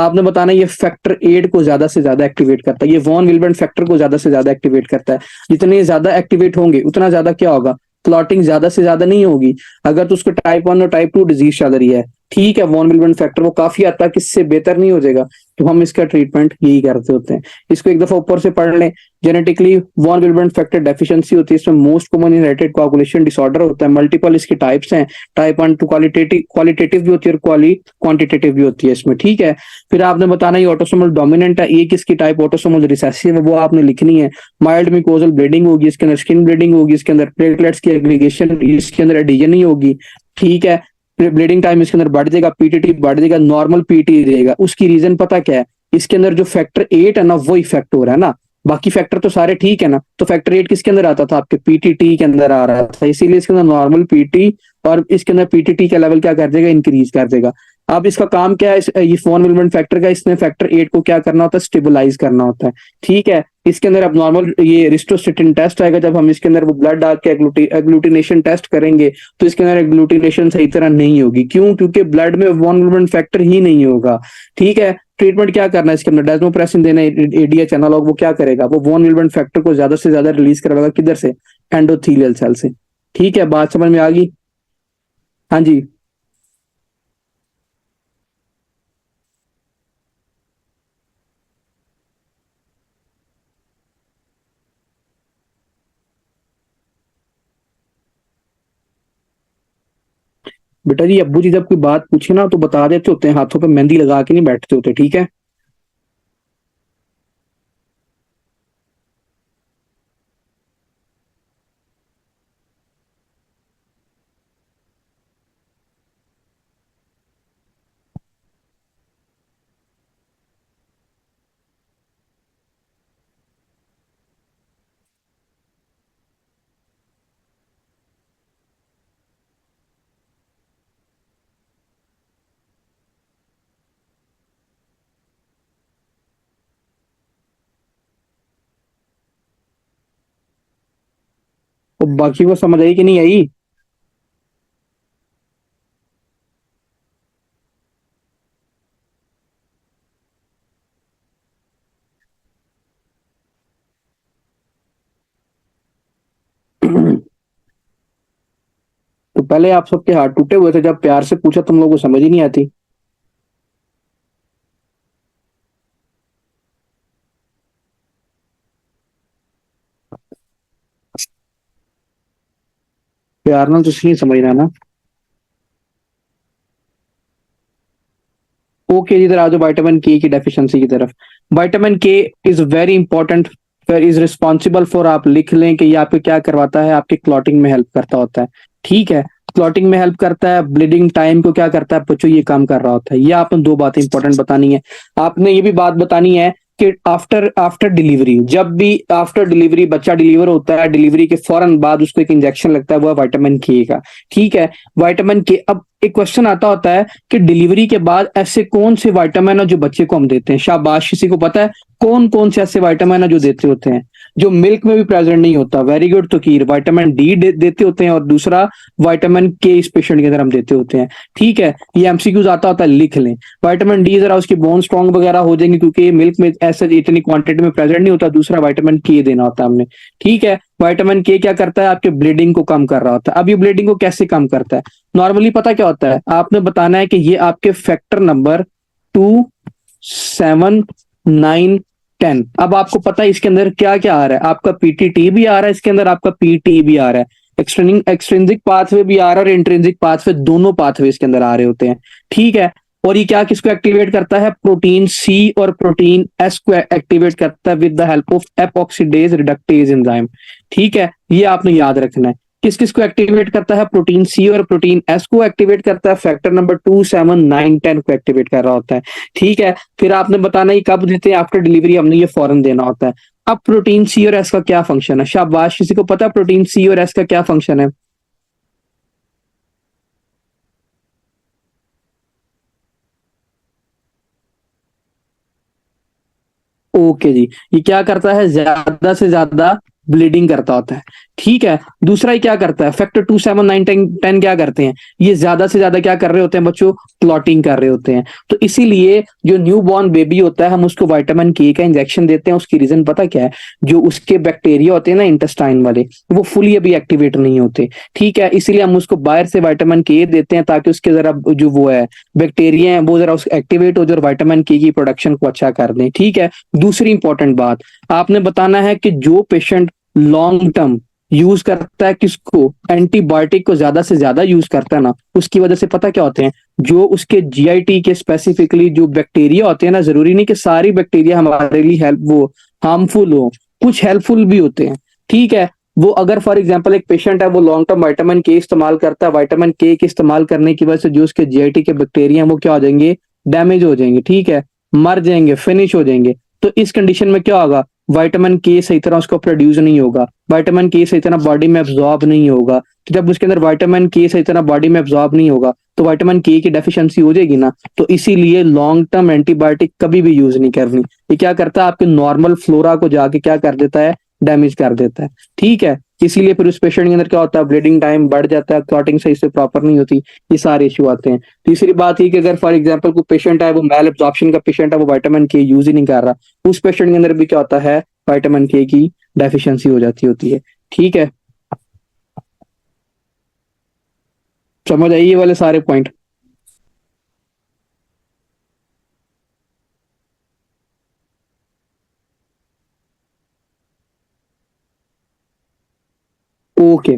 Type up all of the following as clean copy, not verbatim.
आपने बताना ये फैक्टर 8 को ज्यादा से ज्यादा एक्टिवेट करता है, ये वॉन विल्बेंट फैक्टर को ज्यादा से ज्यादा एक्टिवेट करता है। जितने ज्यादा एक्टिवेट होंगे उतना ज्यादा क्या होगा, क्लॉटिंग ज्यादा से ज्यादा नहीं होगी। अगर तो उसको टाइप 1 और टाइप 2 डिजीज चल रही है, ठीक है, वॉन विल्बेंट फैक्टर वो काफी हद तक इससे बेहतर नहीं हो जाएगा, तो हम इसका ट्रीटमेंट यही करते होते हैं। इसको एक दफा ऊपर से पढ़ लें। जेनेटिकली वॉन विल्बेंट फैक्टर डेफिशिएंसी होती है, इसमें most common inherited coagulation disorder होता है। मल्टीपल इसके टाइप्स हैं, टाइप 1 टू क्वालिटेटिव क्वालिटेटिव भी होती है और क्वांटिटेटिव भी होती है इसमें, ठीक है। फिर आपने बताना ये ऑटोसोमल डोमिनेंट है, एक इसकी टाइप ऑटोसोमल रिसेसिव है, वो आपने लिखनी है। माइल्ड म्यूकोजल ब्लीडिंग होगी, इसके अंदर स्किन ब्लीडिंग होगी, इसके अंदर प्लेटलेट्स की एग्रीगेशन, इसके अंदर एडिशन नहीं होगी, ठीक है। ब्लीडिंग टाइम इसके अंदर बढ़ जाएगा, पीटीटी बढ़ जाएगा, नॉर्मल पीटी रहेगा। उसकी रीजन पता क्या है, इसके अंदर जो फैक्टर 8 है ना वो इफेक्ट हो रहा है ना, बाकी फैक्टर तो सारे ठीक है ना। तो फैक्टर 8 किसके अंदर आता था, आपके पीटीटी के अंदर आ रहा था, इसीलिए इसके अंदर नॉर्मल पीटी और इसके अंदर पीटीटी का लेवल क्या कर देगा, इंक्रीज कर देगा। अब इसका काम क्या है, ये फोन विलमेंट फैक्टर का, इसने फैक्टर 8 को क्या करना होता है, स्टेबलाइज करना होता है, ठीक है। इसके अंदर अब नॉर्मल ये रिस्टोस्टेटिन टेस्ट आएगा, जब हम इसके अंदर वो ब्लड डाल के एग्लूटिनेशन टेस्ट करेंगे, तो इसके अंदर एग्लूटिनेशन सही तरह नहीं होगी। क्यों? क्योंकि ब्लड में वॉन विलमेंट फैक्टर ही नहीं होगा, ठीक है। ट्रीटमेंट क्या करना है इसके अंदर, डेस्मोप्रेसिन देना, एडीएच एनालॉग, वो क्या करेगा, वो वॉन विलमेंट फैक्टर को ज्यादा से ज्यादा रिलीज करवाएगा, किधर से, एंडोथीलियल सेल से, ठीक है। बात समझ में आ गई? हाँ जी। बेटा जी, अब्बू जी जब कोई बात पूछे ना तो बता देते होते हैं, हाथों पे मेहंदी लगा के नहीं बैठते होते, ठीक है। और बाकी को समझ आई कि नहीं आई? तो पहले आप सबके हाथ टूटे हुए थे, जब प्यार से पूछा तुम लोगों को समझ ही नहीं आती। प्यार ना तो सही समझना ना। ओके, इधर आ जाओ विटामिन के की डेफिशिएंसी की तरफ। विटामिन के is very important, is responsible for, आप लिख लें कि ये आपको क्या करवाता है, आपके क्लॉटिंग में हेल्प करता होता है, ठीक है। क्लॉटिंग में हेल्प करता है, ब्लीडिंग टाइम को क्या करता है, बच्चों ये काम कर रहा होता है। ये आपने दो बातें इंपॉर्टेंट बतानी है। आपने ये भी बात बतानी है कि आफ्टर आफ्टर डिलीवरी, जब भी आफ्टर डिलीवरी बच्चा डिलीवर होता है, डिलीवरी के फौरन बाद उसको एक इंजेक्शन लगता है, वह विटामिन के का, ठीक है। विटामिन के, अब एक क्वेश्चन आता होता है कि डिलीवरी के बाद ऐसे कौन से विटामिन है जो बच्चे को हम देते हैं, शाबाश, किसी को पता है कौन कौन से ऐसे विटामिन है जो देते होते हैं, जो मिल्क में भी प्रेजेंट नहीं होता? वेरी गुड, तो कीर विटामिन डी देते होते हैं, और दूसरा विटामिन के इस पेशेंट के अंदर हम देते होते हैं, ठीक है। ये एमसीक्यूज आता होता है, लिख लें। विटामिन डी जरा उसकी बोन स्ट्रॉन्ग वगैरह हो जाएंगे, क्योंकि ये मिल्क में ऐसे इतनी क्वांटिटी में प्रेजेंट नहीं होता। दूसरा विटामिन के देना होता है हमने, ठीक है। विटामिन के क्या करता है, आपके ब्लीडिंग को कम कर रहा होता है। अब ये ब्लीडिंग को कैसे कम करता है, नॉर्मली पता क्या होता है, आपने बताना है कि ये आपके फैक्टर नंबर 2, 7, 9, 10। अब आपको पता है इसके अंदर क्या क्या आ रहा है, आपका पीटीटी भी आ रहा है इसके अंदर, आपका पीटी भी आ रहा है, एक्सट्रिंसिक पाथवे भी आ रहा है और इंट्रिंसिक पाथवे, दोनों पाथवे इसके अंदर आ रहे होते हैं, ठीक है। और ये क्या किसको एक्टिवेट करता है, प्रोटीन सी और प्रोटीन एस को एक्टिवेट करता है with the help of epoxidase reductase enzyme, ठीक है। ये आपने याद रखना है। किस किस को एक्टिवेट करता है, प्रोटीन सी और प्रोटीन एस को एक्टिवेट करता है, फैक्टर नंबर 2, 7, 9, 10 को एक्टिवेट कर रहा होता है, ठीक है। फिर आपने बताना ये कब देते हैं, आफ्टर डिलीवरी हमने ये फौरन देना होता है। अब प्रोटीन सी और एस का क्या फंक्शन है, शाबाश, किसी को पता प्रोटीन सी और एस का क्या फंक्शन है? ओके जी, ये क्या करता है, ज्यादा से ज्यादा ब्लीडिंग करता होता है। ठीक है, दूसरा ही क्या करता है, फैक्टर 2, 7, 9, 10 क्या करते हैं, ये ज्यादा से ज्यादा क्या कर रहे होते हैं बच्चों, क्लॉटिंग कर रहे होते हैं। तो इसीलिए जो न्यू बॉर्न बेबी होता है हम उसको विटामिन के का इंजेक्शन देते हैं। उसकी रीजन पता क्या है, जो उसके बैक्टीरिया होते हैं ना इंटेस्टाइन वाले, वो फुली अभी एक्टिवेट नहीं होते। ठीक है, इसीलिए हम उसको बाहर से विटामिन के देते हैं ताकि उसके जरा जो वो है बैक्टीरिया है वो जरा एक्टिवेट हो जाए और विटामिन के की प्रोडक्शन को अच्छा कर दें। ठीक है, दूसरी इंपॉर्टेंट बात आपने बताना है कि जो पेशेंट लॉन्ग टर्म यूज करता है किसको, एंटीबायोटिक को ज्यादा से ज्यादा यूज करता है ना, उसकी वजह से पता क्या होते हैं, जो उसके जीआईटी के स्पेसिफिकली जो बैक्टीरिया होते हैं ना, जरूरी नहीं कि सारी बैक्टीरिया हमारे लिए हेल्प वो हार्मफुल हो, कुछ हेल्पफुल भी होते हैं। ठीक है, वो अगर फॉर एग्जांपल एक पेशेंट है वो लॉन्ग टर्म विटामिन के इस्तेमाल करता है, विटामिन के इस्तेमाल करने की वजह से जो उसके जीआईटी के बैक्टीरिया हैं वो क्या हो जाएंगे, डैमेज हो जाएंगे। ठीक है, मर जाएंगे, फिनिश हो जाएंगे। तो इस कंडीशन में क्या होगा, विटामिन के सही तरह उसको प्रोड्यूस नहीं होगा, विटामिन के सही तरह बॉडी में एब्जॉर्ब नहीं होगा। तो जब उसके अंदर विटामिन के सही तरह बॉडी में एब्जॉर्ब नहीं होगा तो विटामिन के की डेफिशिएंसी हो जाएगी ना। तो इसीलिए लॉन्ग टर्म एंटीबायोटिक कभी भी यूज नहीं करनी। ये क्या करता है, आपके नॉर्मल फ्लोरा को जाके क्या कर देता है, डैमेज कर देता है। ठीक है, इसीलिए फिर उस पेशेंट के अंदर क्या होता है, ब्लीडिंग टाइम बढ़ जाता है, क्लॉटिंग सही से प्रॉपर नहीं होती, ये सारे इश्यू आते हैं। तीसरी बात ये कि अगर फॉर एग्जांपल कोई पेशेंट है वो मैल एब्जॉर्प्शन का पेशेंट है, वो विटामिन के यूज ही नहीं कर रहा, उस पेशेंट के अंदर भी क्या होता है, विटामिन के की डेफिशिएंसी हो जाती होती है। ठीक है, समझ आई ये वाले सारे पॉइंट। ओके,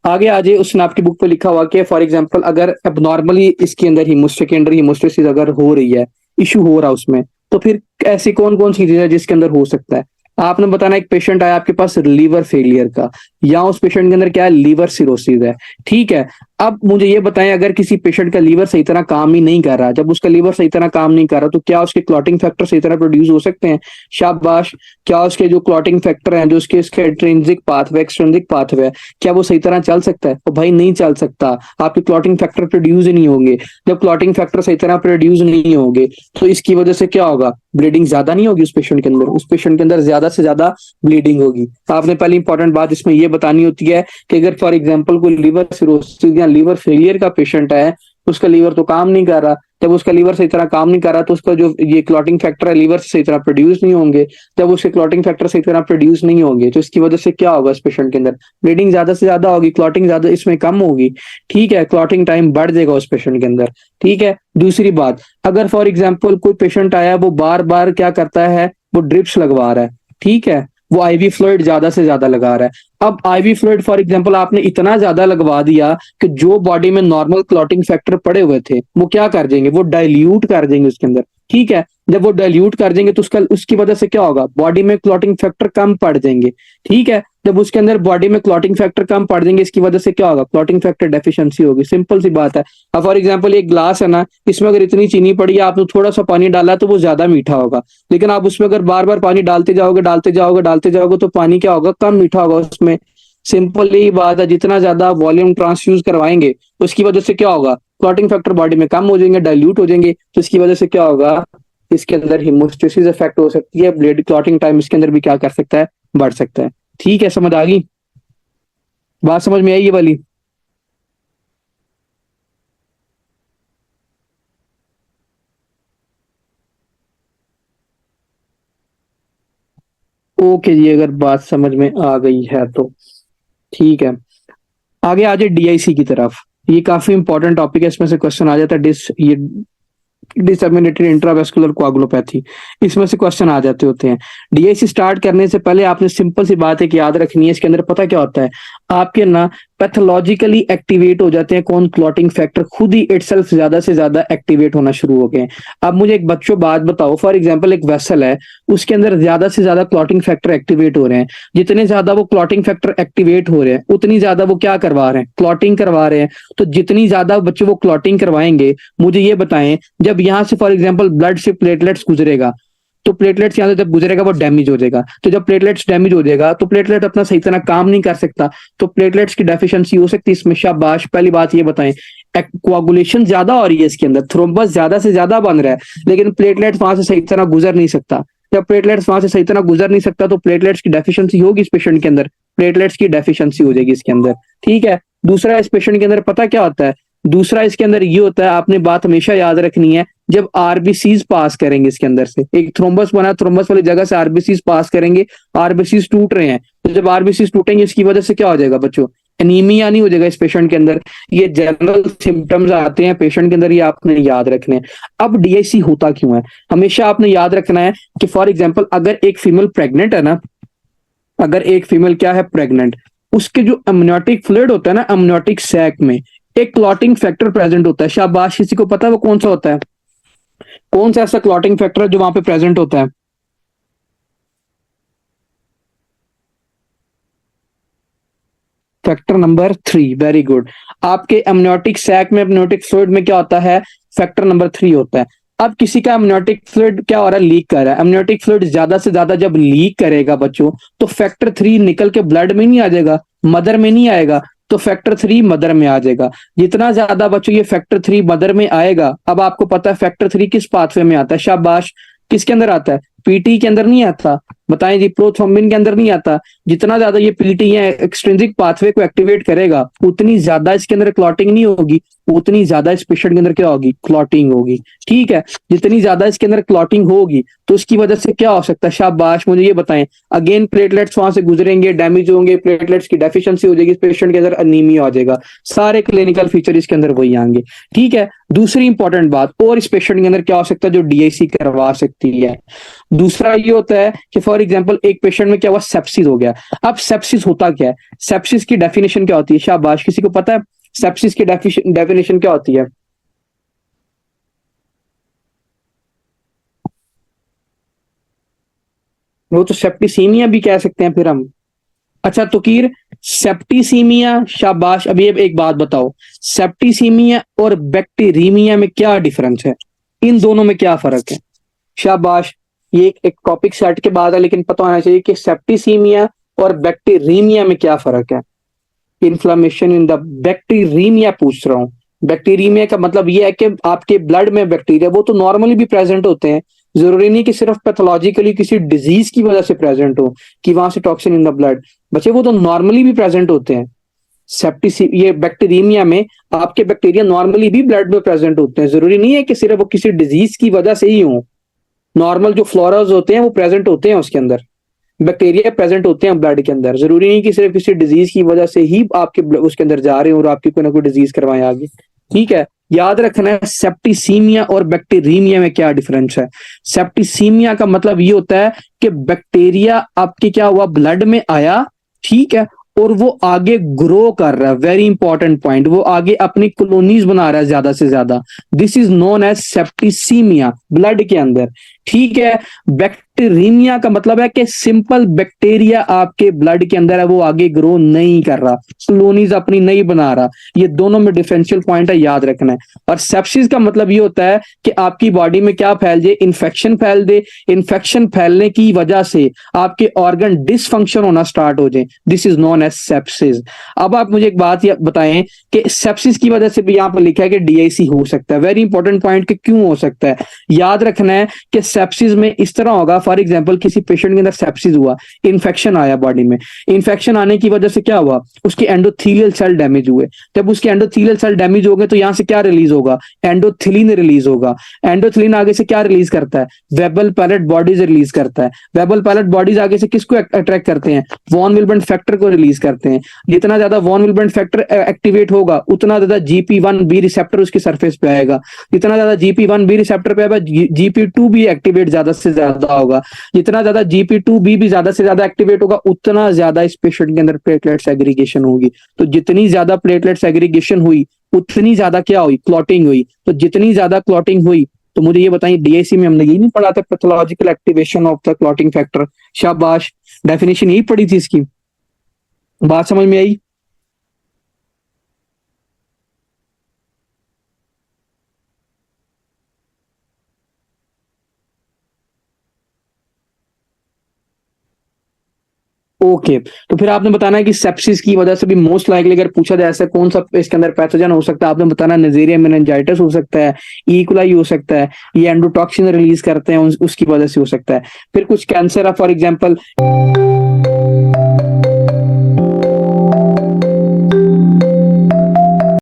आगे आ जाइए। उसने आपकी बुक पे लिखा हुआ कि फॉर एग्जांपल अगर अब नॉर्मली इसके अंदर हीमोस्टेट के अंदर हीमोस्टेसिस अगर हो रही है, इशू हो रहा है उसमें, तो फिर ऐसी कौन कौन सी चीजें है जिसके अंदर हो सकता है। आपने बताना एक पेशेंट आया आपके पास लीवर फेलियर का, या उस पेशेंट के अंदर क्या है, लीवर सिरोसिस है। ठीक है, अब मुझे ये बताएं अगर किसी पेशेंट का लीवर सही तरह काम ही नहीं कर रहा, जब उसका लीवर सही तरह काम नहीं कर रहा तो क्या उसके क्लॉटिंग फैक्टर सही तरह प्रोड्यूस हो सकते हैं, शाबाश। क्या उसके जो क्लॉटिंग फैक्टर हैं, जो उसके इसके इंट्रिंसिक पाथवे एक्सट्रिंसिक पाथवे, क्या वो सही तरह चल सकता है, तो भाई नहीं चल सकता। आपके क्लॉटिंग फैक्टर प्रोड्यूस ही नहीं होंगे। जब क्लॉटिंग फैक्टर सही तरह प्रोड्यूस नहीं होंगे तो इसकी वजह से क्या होगा, ब्लीडिंग ज्यादा नहीं होगी उस पेशेंट के अंदर, उस पेशेंट के अंदर ज्यादा से ज्यादा ब्लीडिंग होगी। तो आपने पहली इंपॉर्टेंट बात इसमें ये बतानी होती है कि अगर फॉर एग्जांपल कोई लीवर सिरोसिस या लीवर फेलियर का पेशेंट है, उसका लीवर तो काम नहीं कर रहा, जब उसका लीवर सही तरह काम नहीं कर रहा तो उसका जो ये क्लॉटिंग फैक्टर है लीवर से सही तरह प्रोड्यूस नहीं होंगे। जब उसके क्लॉटिंग फैक्टर सही तरह प्रोड्यूस नहीं होंगे तो इसकी वजह से क्या होगा, इस पेशेंट के अंदर ब्लीडिंग ज्यादा से ज्यादा होगी, क्लॉटिंग ज्यादा इसमें कम होगी। ठीक है, क्लॉटिंग टाइम बढ़ जाएगा उस पेशेंट के अंदर। ठीक है, दूसरी बात, अगर फॉर एग्जाम्पल कोई पेशेंट आया वो बार बार क्या करता है, वो ड्रिप्स लगवा रहा है। ठीक है, वो आईवी फ्लूइड ज्यादा से ज्यादा लगा रहा है। अब आईवी फ्लूइड फॉर एग्जांपल आपने इतना ज्यादा लगवा दिया कि जो बॉडी में नॉर्मल क्लॉटिंग फैक्टर पड़े हुए थे वो क्या कर देंगे, वो डाइल्यूट कर देंगे उसके अंदर। ठीक है, जब वो डाइल्यूट कर देंगे तो उसकी वजह से क्या होगा, बॉडी में क्लॉटिंग फैक्टर कम पड़ जाएंगे। ठीक है, जब उसके अंदर बॉडी में क्लॉटिंग फैक्टर कम पड़ जाएंगे इसकी वजह से क्या होगा, क्लॉटिंग फैक्टर डेफिशिएंसी होगी। सिंपल सी बात है। अब फॉर एग्जांपल एक ग्लास है ना, इसमें अगर इतनी चीनी पड़ी है, आपने थोड़ा सा पानी डाला तो वो ज्यादा मीठा होगा, लेकिन आप उसमें अगर बार बार पानी डालते जाओगे डालते जाओगे डालते जाओगे तो पानी क्या होगा, कम मीठा होगा उसमें। सिंपल यही बात है, जितना ज्यादा वॉल्यूम ट्रांसफ्यूज करवाएंगे उसकी वजह से क्या होगा, क्लॉटिंग फैक्टर बॉडी में कम हो जाएंगे, डाइल्यूट हो जाएंगे, तो इसकी वजह से क्या होगा, इसके अंदर हिमोस्टेसिस इफेक्ट हो सकती है, ब्लड क्लॉटिंग टाइम इसके अंदर भी क्या कर सकता है, बढ़ सकता है। ठीक है, समझ आ गई बात, समझ में आई ये वाली। ओके जी, अगर बात समझ में आ गई है तो ठीक है, आगे आ जाए डीआईसी की तरफ। ये काफी इंपॉर्टेंट टॉपिक है, इसमें से क्वेश्चन आ जाता है ये डिसर्मिनेटेड इंट्रावेस्कुलर कोआगुलोपैथी, इसमें से क्वेश्चन आ जाते होते हैं। डीआईसी स्टार्ट करने से पहले आपने सिंपल सी बात है कि याद रखनी है, इसके अंदर पता क्या होता है, आपके ना पैथोलॉजिकली एक्टिवेट हो जाते हैं कौन, क्लॉटिंग फैक्टर खुद ही इटसेल्फ ज्यादा से ज्यादा एक्टिवेट होना शुरू हो गए हैं। अब मुझे एक बच्चों बात बताओ, फॉर एग्जांपल एक वेसल है, उसके अंदर ज्यादा से ज्यादा क्लॉटिंग फैक्टर एक्टिवेट हो रहे हैं, जितने ज्यादा वो क्लॉटिंग फैक्टर एक्टिवेट हो रहे हैं उतनी ज्यादा वो क्या करवा रहे हैं, क्लॉटिंग करवा रहे हैं। तो जितनी ज्यादा बच्चे वो क्लॉटिंग करवाएंगे, मुझे ये बताएं, जब यहाँ से फॉर एग्जाम्पल ब्लड से प्लेटलेट्स गुजरेगा तो प्लेटलेट्स यहाँ से जब गुजरेगा वो डैमेज हो जाएगा, तो जब प्लेटलेट्स डैमेज हो जाएगा तो प्लेटलेट अपना सही तरह काम नहीं कर सकता, तो प्लेटलेट्स की डेफिशिएंसी हो सकती है इसमें। शाबाश, पहली बात ये बताएं, कोआगुलेशन ज्यादा हो रही है इसके अंदर, थ्रोम्बस ज्यादा से ज्यादा बन रहा है, लेकिन प्लेटलेट्स वहां से सही तरह गुजर नहीं सकता। जब प्लेटलेट्स वहां से सही तरह गुजर नहीं सकता तो प्लेटलेट्स की डेफिशिएंसी होगी इस पेशेंट के अंदर, प्लेटलेट्स की डेफिशिएंसी हो जाएगी इसके अंदर। ठीक है, दूसरा इस पेशेंट के अंदर पता क्या होता है, दूसरा इसके अंदर ये होता है, आपने बात हमेशा याद रखनी है, जब आरबीसीज पास करेंगे इसके अंदर से, एक थ्रोम्बस बना, थ्रोम्बस वाली जगह से आरबीसीज पास करेंगे, आरबीसीज टूट रहे हैं, तो जब आरबीसीज टूटेंगे इसकी वजह से क्या हो जाएगा बच्चों, एनीमिया नहीं हो जाएगा इस पेशेंट के अंदर। ये जनरल सिम्टम्स आते हैं पेशेंट के अंदर, ये आपने याद रखने हैं। अब डीआईसी होता क्यों है, हमेशा आपने याद रखना है कि फॉर एग्जांपल अगर एक फीमेल प्रेग्नेंट है ना, अगर एक फीमेल क्या है प्रेग्नेंट, उसके जो अमनियोटिक फ्लूइड होता है ना, अमनियोटिक सैक में एक क्लॉटिंग फैक्टर प्रेजेंट होता है। शाबाश, किसी को पता है वो कौन सा होता है, कौन सा ऐसा क्लॉटिंग फैक्टर है जो वहां पे प्रेजेंट होता है? Factor number 3, very good. आपके अमनियोटिक सैक में, अमनियोटिक फ्लूइड में क्या होता है, फैक्टर नंबर 3 होता है। अब किसी का अमनियोटिक फ्लूइड क्या हो रहा है, लीक कर रहा है, अमनियोटिक फ्लूइड ज्यादा से ज्यादा जब लीक करेगा बच्चों, तो फैक्टर 3 निकल के ब्लड में नहीं आ जाएगा, मदर में नहीं आएगा, तो फैक्टर 3 मदर में आ जाएगा। जितना ज्यादा बच्चों ये फैक्टर 3 मदर में आएगा, अब आपको पता है फैक्टर 3 किस पाथवे में आता है, शाबाश, किसके अंदर आता है, पीटी के अंदर नहीं आता, बताएं जी, प्रोथ्रोम्बिन के अंदर नहीं आता। जितना ज्यादा ये पीटी या एक्सट्रिंसिक पाथवे को एक्टिवेट करेगा, उतनी ज्यादा इसके अंदर क्लॉटिंग नहीं होगी, उतनी ज्यादा इस पेशेंट के अंदर क्या होगी, क्लॉटिंग होगी। ठीक है, जितनी ज्यादा इसके अंदर क्लॉटिंग होगी तो उसकी वजह से क्या हो सकता है, शाबाश, मुझे ये बताएं, अगेन प्लेटलेट्स वहां से गुजरेंगे, डैमेज होंगे, प्लेटलेट्स की डेफिशिएंसी हो जाएगी, इस पेशेंट के अंदर अनीमिया हो जाएगा, सारे क्लिनिकल फीचर इसके अंदर वही आएंगे। ठीक है, दूसरी इंपॉर्टेंट बात और इस पेशेंट के अंदर क्या हो सकता है जो डीआईसी करवा सकती है, दूसरा ये होता है कि फॉर एग्जांपल एक पेशेंट में क्या हुआ, सेप्सिस हो गया। अब सेप्सिस होता क्या है, सेप्सिस की डेफिनेशन क्या होती है, शाबाश, किसी को पता है सेप्सिस की डेफिनेशन क्या होती है? वो तो सेप्टिसीमिया भी कह सकते हैं फिर हम। अच्छा तुकीर, सेप्टिसीमिया, शाबाश, अभी अब एक बात बताओ, सेप्टिसीमिया और बैक्टीरीमिया में क्या डिफरेंस है, इन दोनों में क्या फर्क है? शाबाश, ये एक टॉपिक सेट के बाद है, लेकिन पता होना चाहिए कि सेप्टिसीमिया और बैक्टीरीमिया में क्या फर्क है। इन्फ्लामेशन इन द बैक्टीरीमिया पूछ रहा हूँ। बैक्टीरीमिया का मतलब ये है कि आपके ब्लड में बैक्टीरिया, वो तो नॉर्मली भी प्रेजेंट होते हैं, जरूरी नहीं कि सिर्फ पैथोलॉजिकली किसी डिजीज की वजह से प्रेजेंट हो कि वहां से टॉक्सिन इन द ब्लड, बच्चे वो तो नॉर्मली भी प्रेजेंट होते हैं। सेप्टिसी ये बैक्टीरियमिया में आपके बैक्टीरिया नॉर्मली भी ब्लड में प्रेजेंट होते हैं, जरूरी नहीं है कि सिर्फ वो किसी डिजीज की वजह से ही हो, नॉर्मल जो फ्लोराज होते हैं वो प्रेजेंट होते हैं उसके अंदर, बैक्टीरिया प्रेजेंट होते हैं ब्लड के अंदर, जरूरी नहीं कि सिर्फ किसी डिजीज की वजह से ही आपके उसके अंदर जा रहे हो और आपकी कोई ना कोई डिजीज करवाएं आगे। ठीक है, याद रखना है सेप्टिसीमिया और बैक्टीरियमिया में क्या डिफरेंस है। सेप्टिसीमिया का मतलब ये होता है कि बैक्टीरिया आपके क्या हुआ, ब्लड में आया, ठीक है, और वो आगे ग्रो कर रहा है, वेरी इंपॉर्टेंट पॉइंट, वो आगे अपनी कॉलोनीज बना रहा है ज्यादा से ज्यादा, this is known as septicaemia, blood के अंदर। ठीक है, बैक्टीरियमिया का मतलब है कि सिंपल बैक्टीरिया आपके ब्लड के अंदर है, वो आगे ग्रो नहीं कर रहा, कॉलोनीज अपनी नहीं बना रहा, ये दोनों में डिफरेंशियल पॉइंट है, याद रखना है। और सेप्सिस का मतलब ये होता है कि आपकी बॉडी में क्या फैल जाए, इन्फेक्शन फैल दे, इन्फेक्शन फैलने की वजह से आपके ऑर्गन डिसफंक्शन होना स्टार्ट हो जाए, this is known as sepsis. अब आप मुझे एक बात बताएं कि सेप्सिस की वजह से भी यहां पर लिखा है कि डीआईसी हो सकता है, वेरी इंपॉर्टेंट पॉइंट कि क्यों हो सकता है, याद रखना है कि सेप्सिस में इस तरह होगा, फॉर एग्जांपल किसी पेशेंट के अंदर सेप्सिस हुआ, इन्फेक्शन आया बॉडी में, इन्फेक्शन आने की वजह से क्या हुआ, उसके एंडोथेलियल सेल डैमेज हुए, जब उसके एंडोथेलियल सेल डैमेज हो गए तो यहां से क्या रिलीज होगा, एंडोथिलिन रिलीज होगा, एंडोथिलिन आगे से क्या रिलीज करता है, वेबल पैलेट बॉडीज रिलीज करता है, वेबल पैलेट बॉडीज आगे से किसको अट्रैक्ट करते हैं, वॉन विल्बेंट फैक्टर को रिलीज करते हैं, जितना ज्यादा वॉन विल्बेंट फैक्टर एक्टिवेट होगा उतना ज्यादा GP1B रिसेप्टर उसके सरफेस पे आएगा, जितना ज्यादा GP1B रिसेप्टर पे आएगा GP2 भी एक्टिवेट ज्यादा से ज्यादा होगा, जितना ज्यादा GP2B भी ज्यादा से ज्यादा एक्टिवेट होगा उतना ज्यादा इस पेशेंट के अंदर प्लेटलेट्स एग्रीगेशन होगी, तो जितनी ज्यादा प्लेटलेट्स एग्रीगेशन हुई उतनी ज्यादा क्या हुई, क्लॉटिंग हुई, तो जितनी ज्यादा क्लॉटिंग हुई, तो मुझे ये बताइए डीआईसी में हमने ये नहीं पढ़ा था pathological activation of the clotting factor, शाबाश, डेफिनेशन यही पढ़ी थी इसकी, बात समझ में आई? ओके, तो फिर आपने बताना है कि सेप्सिस की वजह से भी मोस्ट लाइकली अगर पूछा जाए ऐसा कौन सा इसके अंदर पैथोजन हो सकता है, आपने बताना नेजेरिया मेनिंजाइटिस हो सकता है, इकोलाई हो सकता है, ये एंडोटॉक्सिन रिलीज करते हैं उसकी वजह से हो सकता है, फिर कुछ कैंसर है फॉर एग्जांपल